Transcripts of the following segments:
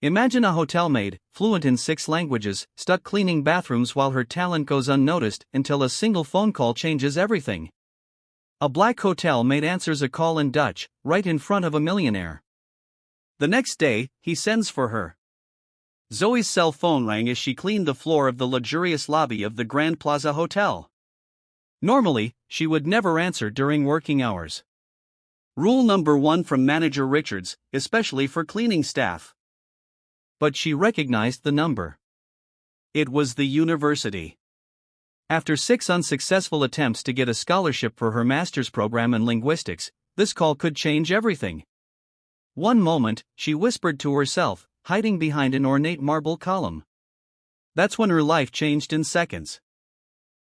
Imagine a hotel maid, fluent in 6 languages, stuck cleaning bathrooms while her talent goes unnoticed until a single phone call changes everything. A black hotel maid answers a call in Dutch, right in front of a millionaire. The next day, he sends for her. Zoe's cell phone rang as she cleaned the floor of the luxurious lobby of the Grand Plaza Hotel. Normally, she would never answer during working hours. Rule number 1 from Manager Richards, especially for cleaning staff. But she recognized the number. It was the university. After 6 unsuccessful attempts to get a scholarship for her master's program in linguistics, this call could change everything. One moment, she whispered to herself, hiding behind an ornate marble column. That's when her life changed in seconds.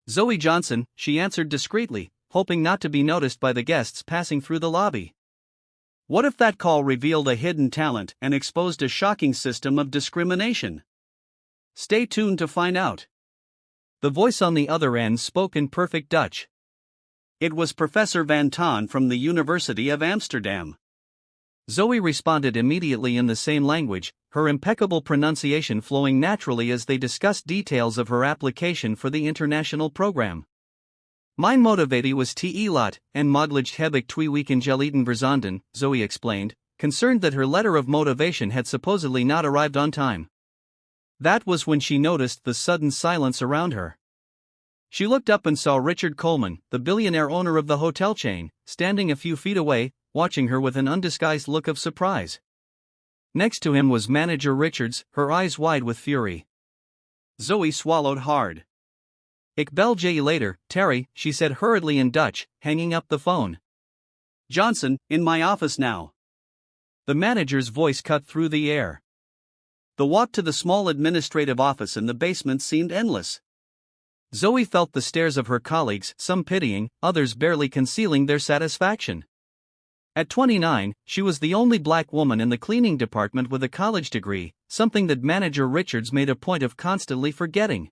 Zoe Johnson, she answered discreetly, hoping not to be noticed by the guests passing through the lobby. What if that call revealed a hidden talent and exposed a shocking system of discrimination? Stay tuned to find out. The voice on the other end spoke in perfect Dutch. It was Professor Van Ton from the University of Amsterdam. Zoe responded immediately in the same language, her impeccable pronunciation flowing naturally as they discussed details of her application for the international program. Mijn motivatie was te laat, en mogelijk heb ik 2 weken geleden verzonden, Zoe explained, concerned that her letter of motivation had supposedly not arrived on time. That was when she noticed the sudden silence around her. She looked up and saw Richard Coleman, the billionaire owner of the hotel chain, standing a few feet away, watching her with an undisguised look of surprise. Next to him was Manager Richards, her eyes wide with fury. Zoe swallowed hard. Ik bel je later, Terry, she said hurriedly in Dutch, hanging up the phone. Johnson, in my office now. The manager's voice cut through the air. The walk to the small administrative office in the basement seemed endless. Zoe felt the stares of her colleagues, some pitying, others barely concealing their satisfaction. At 29, she was the only black woman in the cleaning department with a college degree, something that Manager Richards made a point of constantly forgetting.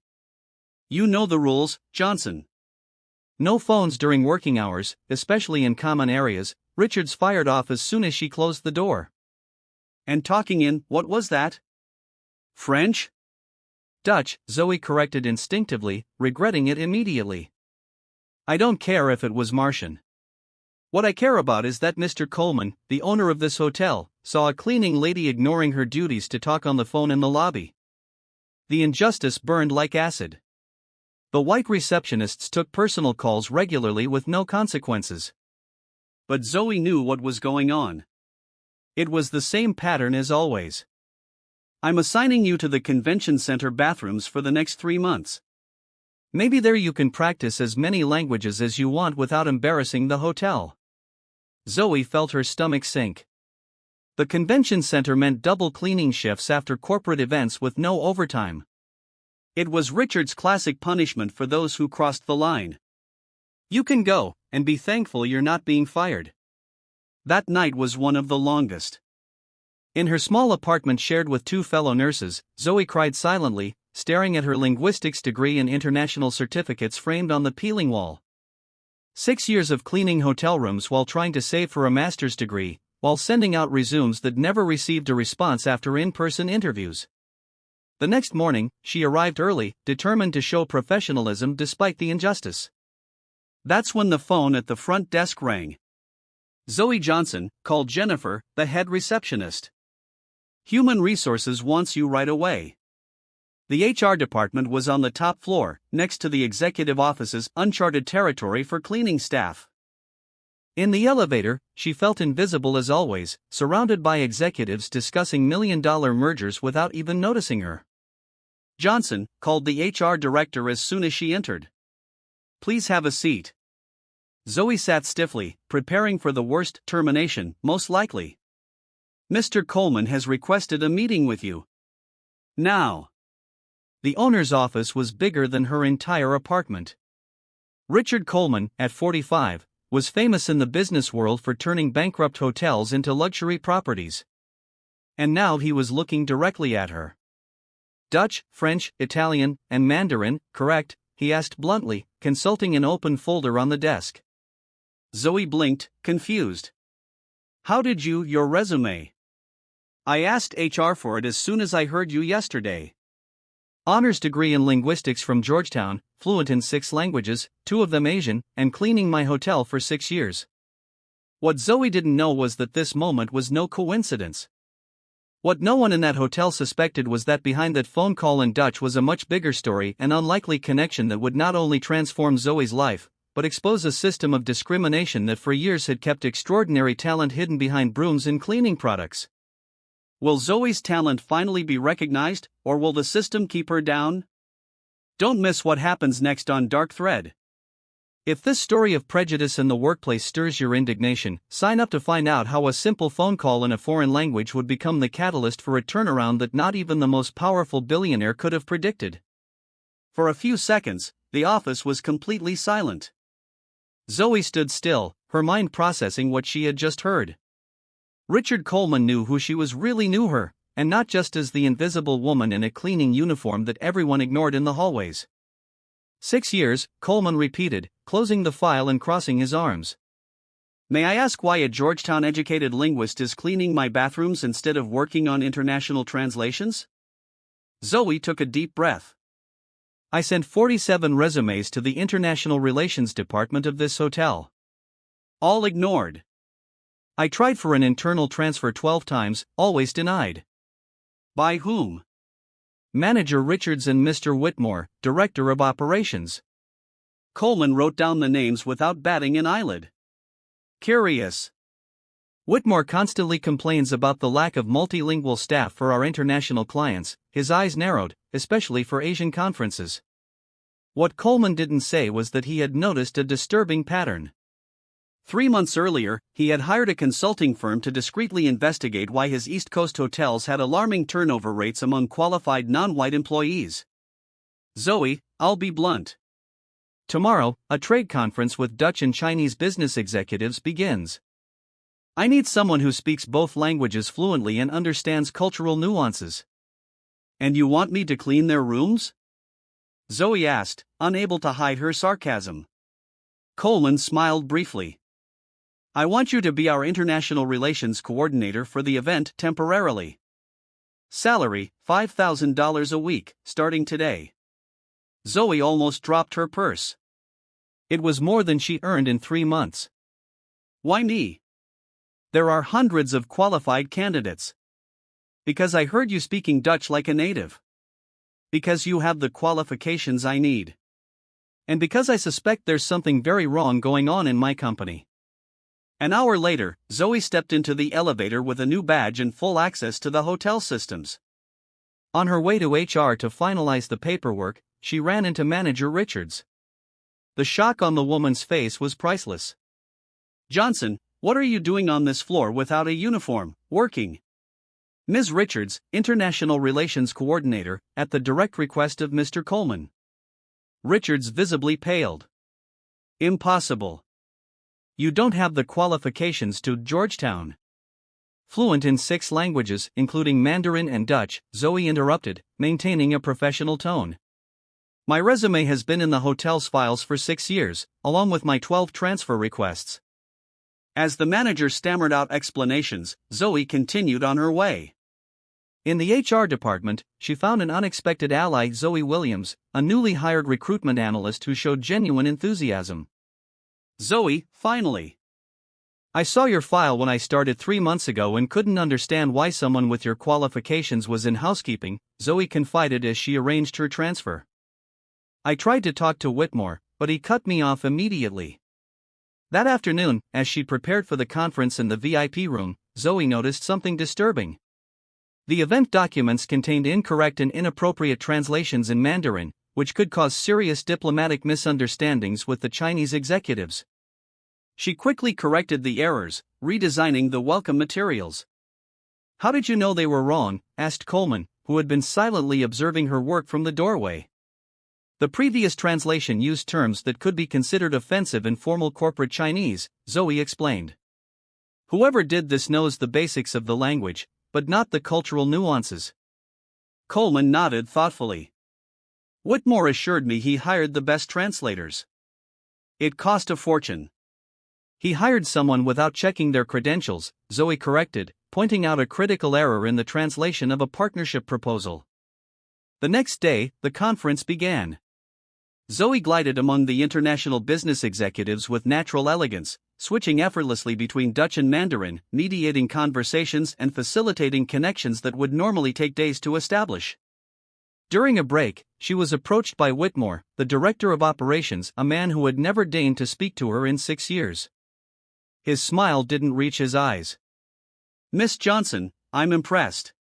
You know the rules, Johnson. No phones during working hours, especially in common areas, Richards fired off as soon as she closed the door. And talking in, what was that? French? Dutch, Zoe corrected instinctively, regretting it immediately. I don't care if it was Martian. What I care about is that Mr. Coleman, the owner of this hotel, saw a cleaning lady ignoring her duties to talk on the phone in the lobby. The injustice burned like acid. The white receptionists took personal calls regularly with no consequences. But Zoe knew what was going on. It was the same pattern as always. I'm assigning you to the convention center bathrooms for the next 3 months. Maybe there you can practice as many languages as you want without embarrassing the hotel. Zoe felt her stomach sink. The convention center meant double cleaning shifts after corporate events with no overtime. It was Richard's classic punishment for those who crossed the line. You can go, and be thankful you're not being fired. That night was one of the longest. In her small apartment shared with 2 fellow nurses, Zoe cried silently, staring at her linguistics degree and international certificates framed on the peeling wall. 6 years of cleaning hotel rooms while trying to save for a master's degree, while sending out resumes that never received a response after in-person interviews. The next morning, she arrived early, determined to show professionalism despite the injustice. That's when the phone at the front desk rang. Zoe Johnson called Jennifer, the head receptionist. Human Resources wants you right away. The HR department was on the top floor, next to the executive office's uncharted territory for cleaning staff. In the elevator, she felt invisible as always, surrounded by executives discussing million-dollar mergers without even noticing her. Johnson called the HR director as soon as she entered. Please have a seat. Zoe sat stiffly, preparing for the worst, termination, most likely. Mr. Coleman has requested a meeting with you. Now. The owner's office was bigger than her entire apartment. Richard Coleman, at 45, was famous in the business world for turning bankrupt hotels into luxury properties. And now he was looking directly at her. Dutch, French, Italian, and Mandarin, correct? He asked bluntly, consulting an open folder on the desk. Zoe blinked, confused. How did your resume? I asked HR for it as soon as I heard you yesterday. Honors degree in linguistics from Georgetown, fluent in 6 languages, 2 of them Asian, and cleaning my hotel for 6 years. What Zoe didn't know was that this moment was no coincidence. What no one in that hotel suspected was that behind that phone call in Dutch was a much bigger story, an unlikely connection that would not only transform Zoe's life, but expose a system of discrimination that for years had kept extraordinary talent hidden behind brooms and cleaning products. Will Zoe's talent finally be recognized, or will the system keep her down? Don't miss what happens next on Dark Thread. If this story of prejudice in the workplace stirs your indignation, sign up to find out how a simple phone call in a foreign language would become the catalyst for a turnaround that not even the most powerful billionaire could have predicted. For a few seconds, the office was completely silent. Zoe stood still, her mind processing what she had just heard. Richard Coleman knew who she really knew her, and not just as the invisible woman in a cleaning uniform that everyone ignored in the hallways. 6 years, Coleman repeated, closing the file and crossing his arms. May I ask why a Georgetown-educated linguist is cleaning my bathrooms instead of working on international translations? Zoe took a deep breath. I sent 47 resumes to the International Relations Department of this hotel. All ignored. I tried for an internal transfer 12 times, always denied. By whom? Manager Richards and Mr. Whitmore, Director of Operations. Coleman wrote down the names without batting an eyelid. Curious. Whitmore constantly complains about the lack of multilingual staff for our international clients. His eyes narrowed, especially for Asian conferences. What Coleman didn't say was that he had noticed a disturbing pattern. 3 months earlier, he had hired a consulting firm to discreetly investigate why his East Coast hotels had alarming turnover rates among qualified non-white employees. Zoe, I'll be blunt. Tomorrow, a trade conference with Dutch and Chinese business executives begins. I need someone who speaks both languages fluently and understands cultural nuances. And you want me to clean their rooms? Zoe asked, unable to hide her sarcasm. Coleman smiled briefly. I want you to be our international relations coordinator for the event temporarily. Salary, $5,000 a week, starting today. Zoe almost dropped her purse. It was more than she earned in 3 months. Why me? There are hundreds of qualified candidates. Because I heard you speaking Dutch like a native. Because you have the qualifications I need. And because I suspect there's something very wrong going on in my company. An hour later, Zoe stepped into the elevator with a new badge and full access to the hotel systems. On her way to HR to finalize the paperwork, she ran into Manager Richards. The shock on the woman's face was priceless. Johnson, what are you doing on this floor without a uniform, working? Ms. Richards, International Relations Coordinator, at the direct request of Mr. Coleman. Richards visibly paled. Impossible. You don't have the qualifications to Georgetown. Fluent in 6 languages, including Mandarin and Dutch, Zoe interrupted, maintaining a professional tone. My resume has been in the hotel's files for 6 years, along with my 12 transfer requests. As the manager stammered out explanations, Zoe continued on her way. In the HR department, she found an unexpected ally, Zoe Williams, a newly hired recruitment analyst who showed genuine enthusiasm. Zoe, finally. I saw your file when I started 3 months ago and couldn't understand why someone with your qualifications was in housekeeping, Zoe confided as she arranged her transfer. I tried to talk to Whitmore, but he cut me off immediately. That afternoon, as she prepared for the conference in the VIP room, Zoe noticed something disturbing. The event documents contained incorrect and inappropriate translations in Mandarin, which could cause serious diplomatic misunderstandings with the Chinese executives. She quickly corrected the errors, redesigning the welcome materials. How did you know they were wrong? Asked Coleman, who had been silently observing her work from the doorway. The previous translation used terms that could be considered offensive in formal corporate Chinese, Zoe explained. Whoever did this knows the basics of the language, but not the cultural nuances. Coleman nodded thoughtfully. Whitmore assured me he hired the best translators. It cost a fortune. He hired someone without checking their credentials, Zoe corrected, pointing out a critical error in the translation of a partnership proposal. The next day, the conference began. Zoe glided among the international business executives with natural elegance, switching effortlessly between Dutch and Mandarin, mediating conversations and facilitating connections that would normally take days to establish. During a break, she was approached by Whitmore, the director of operations, a man who had never deigned to speak to her in 6 years. His smile didn't reach his eyes. "Miss Johnson, I'm impressed.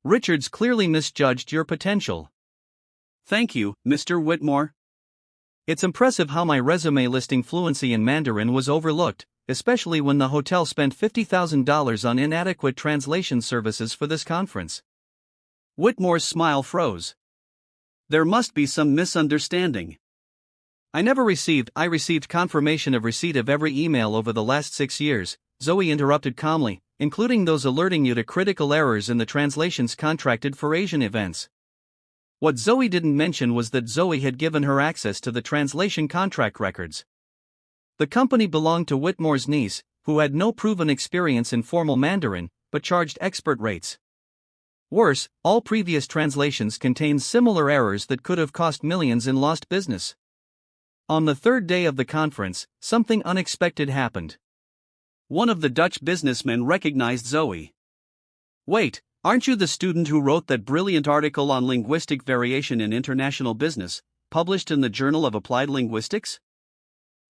Richard's clearly misjudged your potential." "Thank you, Mr. Whitmore. It's impressive how my resume listing fluency in Mandarin was overlooked, especially when the hotel spent $50,000 on inadequate translation services for this conference." Whitmore's smile froze. "There must be some misunderstanding. I received confirmation of receipt of every email over the last 6 years," Zoe interrupted calmly, "including those alerting you to critical errors in the translations contracted for Asian events." What Zoe didn't mention was that Zoe had given her access to the translation contract records. The company belonged to Whitmore's niece, who had no proven experience in formal Mandarin, but charged expert rates. Worse, all previous translations contained similar errors that could have cost millions in lost business. On the third day of the conference, something unexpected happened. One of the Dutch businessmen recognized Zoe. "Wait, aren't you the student who wrote that brilliant article on linguistic variation in international business, published in the Journal of Applied Linguistics?"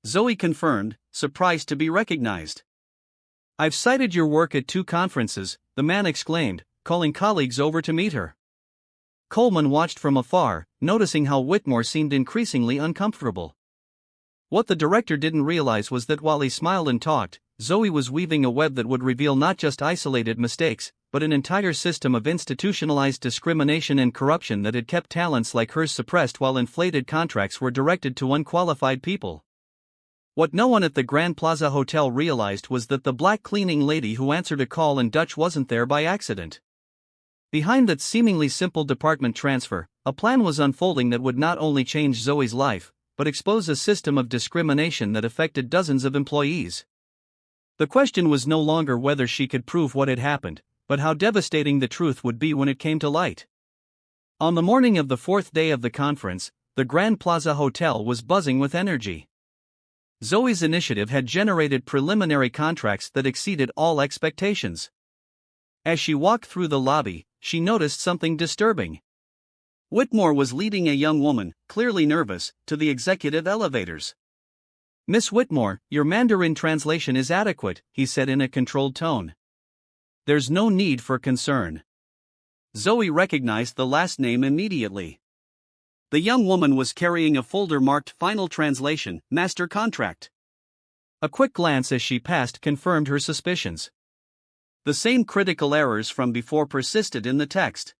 Zoe confirmed, surprised to be recognized. "I've cited your work at 2 conferences," the man exclaimed, calling colleagues over to meet her. Coleman watched from afar, noticing how Whitmore seemed increasingly uncomfortable. What the director didn't realize was that while he smiled and talked, Zoe was weaving a web that would reveal not just isolated mistakes, but an entire system of institutionalized discrimination and corruption that had kept talents like hers suppressed while inflated contracts were directed to unqualified people. What no one at the Grand Plaza Hotel realized was that the black cleaning lady who answered a call in Dutch wasn't there by accident. Behind that seemingly simple department transfer, a plan was unfolding that would not only change Zoe's life, but expose a system of discrimination that affected dozens of employees. The question was no longer whether she could prove what had happened, but how devastating the truth would be when it came to light. On the morning of the 4th day of the conference, the Grand Plaza Hotel was buzzing with energy. Zoe's initiative had generated preliminary contracts that exceeded all expectations. As she walked through the lobby, she noticed something disturbing. Whitmore was leading a young woman, clearly nervous, to the executive elevators. "Miss Whitmore, your Mandarin translation is adequate," he said in a controlled tone. "There's no need for concern." Zoe recognized the last name immediately. The young woman was carrying a folder marked Final Translation, Master Contract. A quick glance as she passed confirmed her suspicions. The same critical errors from before persisted in the text.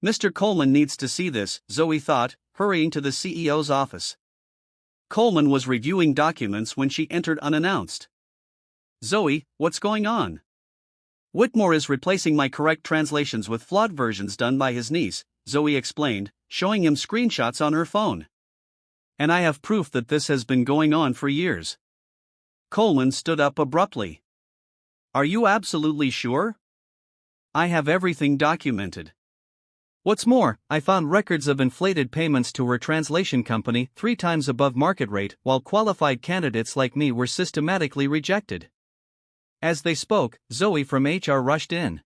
"Mr. Coleman needs to see this," Zoe thought, hurrying to the CEO's office. Coleman was reviewing documents when she entered unannounced. "Zoe, what's going on?" "Whitmore is replacing my correct translations with flawed versions done by his niece," Zoe explained, showing him screenshots on her phone. "And I have proof that this has been going on for years." Coleman stood up abruptly. "Are you absolutely sure?" "I have everything documented. What's more, I found records of inflated payments to her translation company 3 times above market rate, while qualified candidates like me were systematically rejected." As they spoke, Zoe from HR rushed in.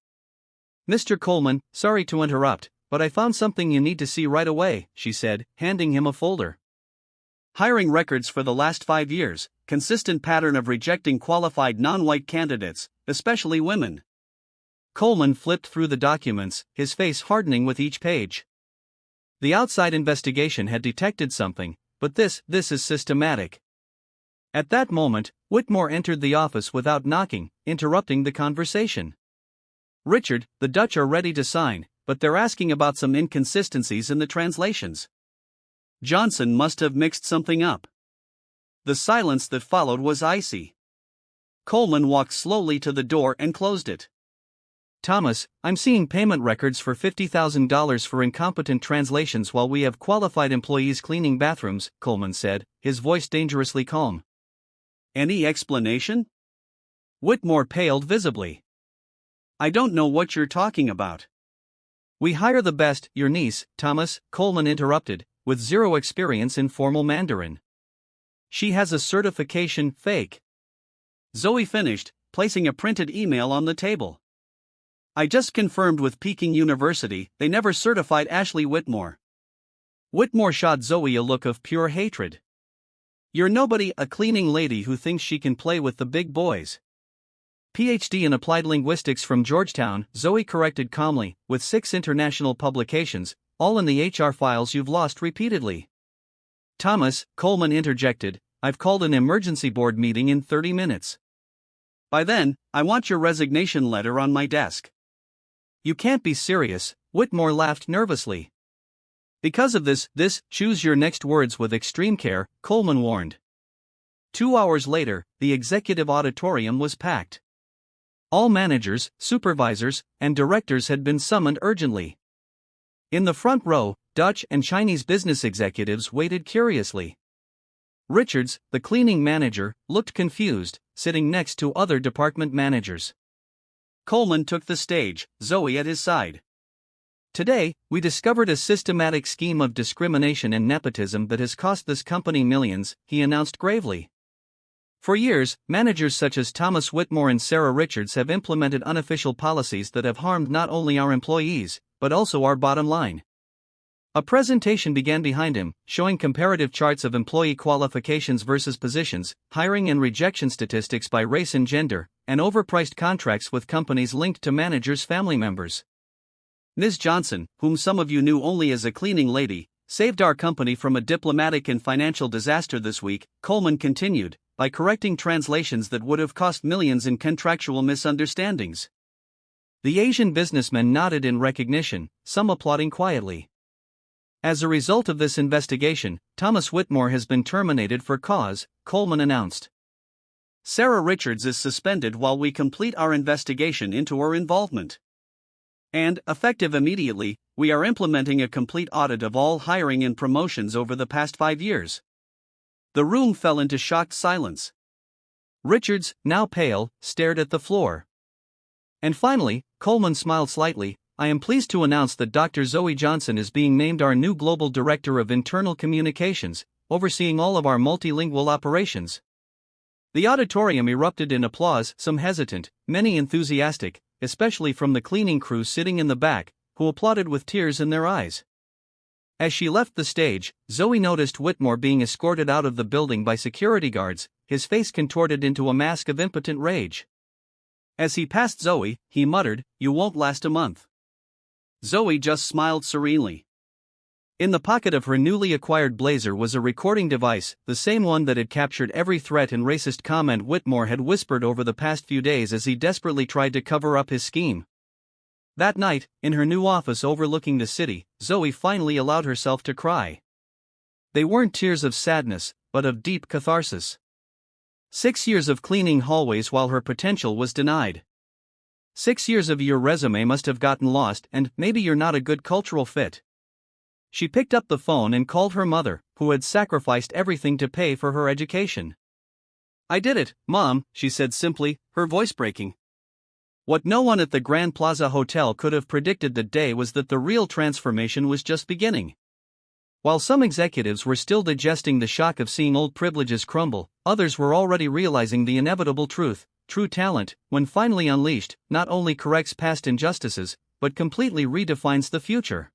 "Mr. Coleman, sorry to interrupt, but I found something you need to see right away," she said, handing him a folder. "Hiring records for the last 5 years, consistent pattern of rejecting qualified non-white candidates, especially women." Coleman flipped through the documents, his face hardening with each page. The outside investigation had detected something, but this is systematic. At that moment, Whitmore entered the office without knocking, interrupting the conversation. "Richard, the Dutch are ready to sign, but they're asking about some inconsistencies in the translations." Johnson must have mixed something up. The silence that followed was icy. Coleman walked slowly to the door and closed it. "Thomas, I'm seeing payment records for $50,000 for incompetent translations while we have qualified employees cleaning bathrooms," Coleman said, his voice dangerously calm. "Any explanation?" Whitmore paled visibly. I don't know what you're talking about. We hire the best, your niece, Thomas, Coleman interrupted, with zero experience in formal Mandarin. She has a certification, fake. Zoe finished, placing a printed email on the table. I just confirmed with Peking University, they never certified Ashley Whitmore. Whitmore shot Zoe a look of pure hatred. You're nobody, a cleaning lady who thinks she can play with the big boys. PhD in applied linguistics from Georgetown, Zoe corrected calmly, with 6 international publications, all in the HR files you've lost repeatedly. Thomas, Coleman interjected, I've called an emergency board meeting in 30 minutes. By then, I want your resignation letter on my desk. You can't be serious, Whitmore laughed nervously. Because of this, choose your next words with extreme care, Coleman warned. 2 hours later, the executive auditorium was packed. All managers, supervisors, and directors had been summoned urgently. In the front row, Dutch and Chinese business executives waited curiously. Richards, the cleaning manager, looked confused, sitting next to other department managers. Coleman took the stage, Zoe at his side. Today, we discovered a systematic scheme of discrimination and nepotism that has cost this company millions, he announced gravely. For years, managers such as Thomas Whitmore and Sarah Richards have implemented unofficial policies that have harmed not only our employees, but also our bottom line. A presentation began behind him, showing comparative charts of employee qualifications versus positions, hiring and rejection statistics by race and gender, and overpriced contracts with companies linked to managers' family members. Ms. Johnson, whom some of you knew only as a cleaning lady, saved our company from a diplomatic and financial disaster this week, Coleman continued, by correcting translations that would have cost millions in contractual misunderstandings. The Asian businessmen nodded in recognition, some applauding quietly. As a result of this investigation, Thomas Whitmore has been terminated for cause, Coleman announced. Sarah Richards is suspended while we complete our investigation into her involvement. And, effective immediately, we are implementing a complete audit of all hiring and promotions over the past 5 years. The room fell into shocked silence. Richards, now pale, stared at the floor. And finally, Coleman smiled slightly, I am pleased to announce that Dr. Zoe Johnson is being named our new Global Director of Internal Communications, overseeing all of our multilingual operations. The auditorium erupted in applause, some hesitant, many enthusiastic, especially from the cleaning crew sitting in the back, who applauded with tears in their eyes. As she left the stage, Zoe noticed Whitmore being escorted out of the building by security guards, his face contorted into a mask of impotent rage. As he passed Zoe, he muttered, "You won't last a month." Zoe just smiled serenely. In the pocket of her newly acquired blazer was a recording device, the same one that had captured every threat and racist comment Whitmore had whispered over the past few days as he desperately tried to cover up his scheme. That night, in her new office overlooking the city, Zoe finally allowed herself to cry. They weren't tears of sadness, but of deep catharsis. 6 years of cleaning hallways while her potential was denied. 6 years of your resume must have gotten lost, and maybe you're not a good cultural fit. She picked up the phone and called her mother, who had sacrificed everything to pay for her education. I did it, Mom, she said simply, her voice breaking. What no one at the Grand Plaza Hotel could have predicted that day was that the real transformation was just beginning. While some executives were still digesting the shock of seeing old privileges crumble, others were already realizing the inevitable truth: true talent, when finally unleashed, not only corrects past injustices, but completely redefines the future.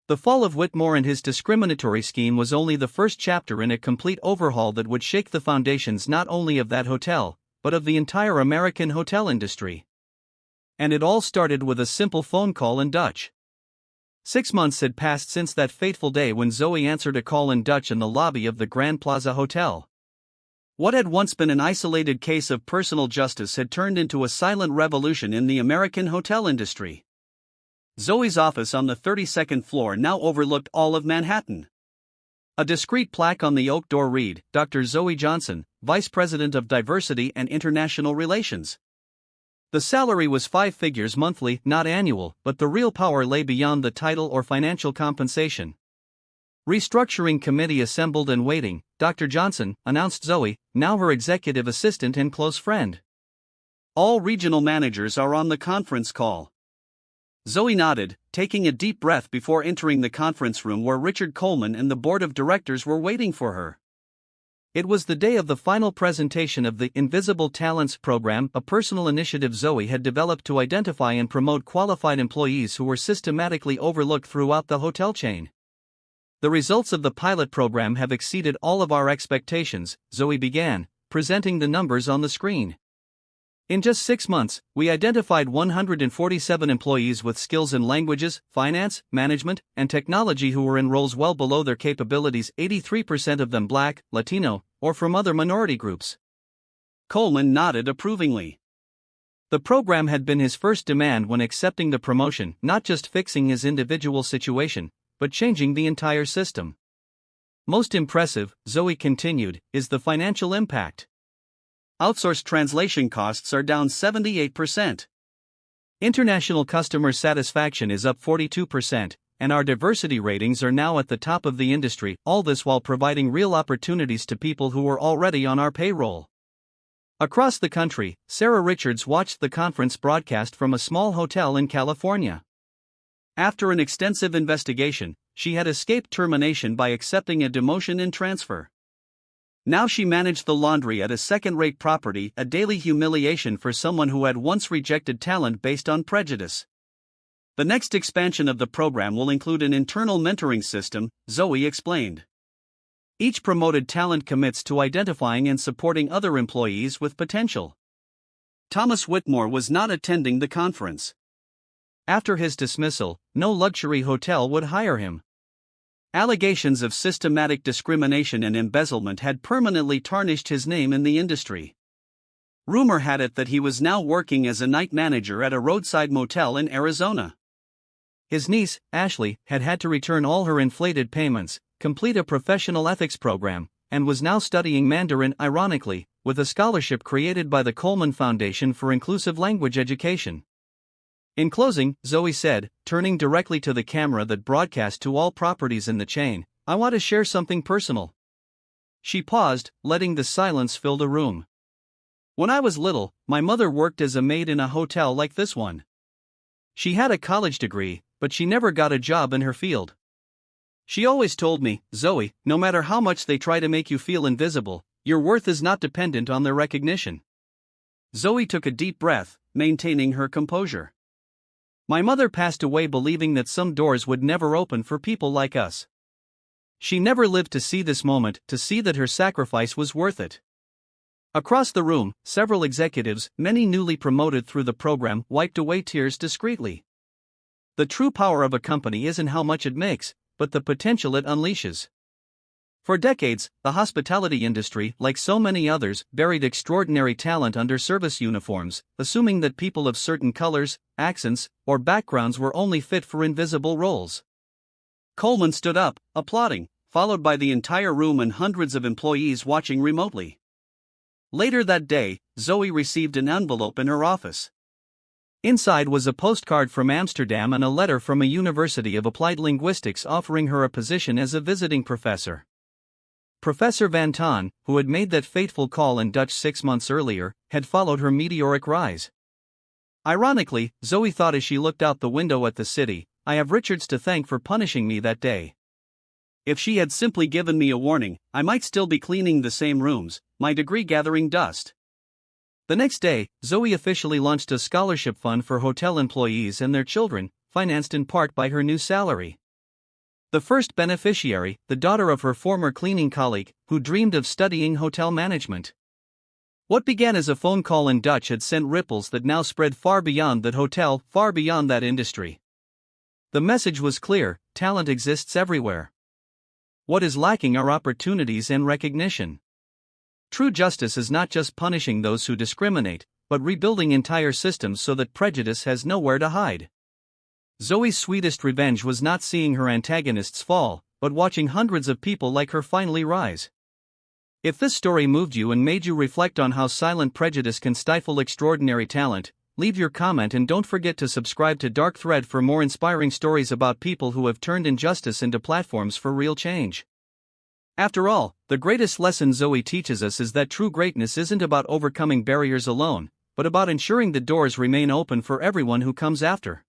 The fall of Whitmore and his discriminatory scheme was only the first chapter in a complete overhaul that would shake the foundations not only of that hotel, but of the entire American hotel industry. And it all started with a simple phone call in Dutch. 6 months had passed since that fateful day when Zoe answered a call in Dutch in the lobby of the Grand Plaza Hotel. What had once been an isolated case of personal justice had turned into a silent revolution in the American hotel industry. Zoe's office on the 32nd floor now overlooked all of Manhattan. A discreet plaque on the oak door read, Dr. Zoe Johnson, Vice President of Diversity and International Relations. The salary was 5 figures monthly, not annual, but the real power lay beyond the title or financial compensation. Restructuring committee assembled and waiting, Dr. Johnson, announced Zoe, now her executive assistant and close friend. All regional managers are on the conference call. Zoe nodded, taking a deep breath before entering the conference room where Richard Coleman and the board of directors were waiting for her. It was the day of the final presentation of the Invisible Talents program, a personal initiative Zoe had developed to identify and promote qualified employees who were systematically overlooked throughout the hotel chain. The results of the pilot program have exceeded all of our expectations, Zoe began, presenting the numbers on the screen. In just 6 months, we identified 147 employees with skills in languages, finance, management, and technology who were in roles well below their capabilities, 83% of them Black, Latino, or from other minority groups. Coleman nodded approvingly. The program had been his first demand when accepting the promotion, not just fixing his individual situation, but changing the entire system. Most impressive, Zoe continued, is the financial impact. Outsourced translation costs are down 78%. International customer satisfaction is up 42%, and our diversity ratings are now at the top of the industry, all this while providing real opportunities to people who were already on our payroll. Across the country, Sarah Richards watched the conference broadcast from a small hotel in California. After an extensive investigation, she had escaped termination by accepting a demotion and transfer. Now she managed the laundry at a second-rate property, a daily humiliation for someone who had once rejected talent based on prejudice. The next expansion of the program will include an internal mentoring system, Zoe explained. Each promoted talent commits to identifying and supporting other employees with potential. Thomas Whitmore was not attending the conference. After his dismissal, no luxury hotel would hire him. Allegations of systematic discrimination and embezzlement had permanently tarnished his name in the industry. Rumor had it that he was now working as a night manager at a roadside motel in Arizona. His niece, Ashley, had had to return all her inflated payments, complete a professional ethics program, and was now studying Mandarin, ironically, with a scholarship created by the Coleman Foundation for Inclusive Language Education. In closing, Zoe said, turning directly to the camera that broadcast to all properties in the chain, I want to share something personal. She paused, letting the silence fill the room. When I was little, my mother worked as a maid in a hotel like this one. She had a college degree, but she never got a job in her field. She always told me, Zoe, no matter how much they try to make you feel invisible, your worth is not dependent on their recognition. Zoe took a deep breath, maintaining her composure. My mother passed away believing that some doors would never open for people like us. She never lived to see this moment, to see that her sacrifice was worth it. Across the room, several executives, many newly promoted through the program, wiped away tears discreetly. The true power of a company isn't how much it makes, but the potential it unleashes. For decades, the hospitality industry, like so many others, buried extraordinary talent under service uniforms, assuming that people of certain colors, accents, or backgrounds were only fit for invisible roles. Coleman stood up, applauding, followed by the entire room and hundreds of employees watching remotely. Later that day, Zoe received an envelope in her office. Inside was a postcard from Amsterdam and a letter from a University of Applied Linguistics offering her a position as a visiting professor. Professor Van Ton, who had made that fateful call in Dutch 6 months earlier, had followed her meteoric rise. Ironically, Zoe thought as she looked out the window at the city, I have Richards to thank for punishing me that day. If she had simply given me a warning, I might still be cleaning the same rooms, my degree gathering dust. The next day, Zoe officially launched a scholarship fund for hotel employees and their children, financed in part by her new salary. The first beneficiary, the daughter of her former cleaning colleague, who dreamed of studying hotel management. What began as a phone call in Dutch had sent ripples that now spread far beyond that hotel, far beyond that industry. The message was clear: talent exists everywhere. What is lacking are opportunities and recognition. True justice is not just punishing those who discriminate, but rebuilding entire systems so that prejudice has nowhere to hide. Zoe's sweetest revenge was not seeing her antagonists fall, but watching hundreds of people like her finally rise. If this story moved you and made you reflect on how silent prejudice can stifle extraordinary talent, leave your comment and don't forget to subscribe to Dark Thread for more inspiring stories about people who have turned injustice into platforms for real change. After all, the greatest lesson Zoe teaches us is that true greatness isn't about overcoming barriers alone, but about ensuring the doors remain open for everyone who comes after.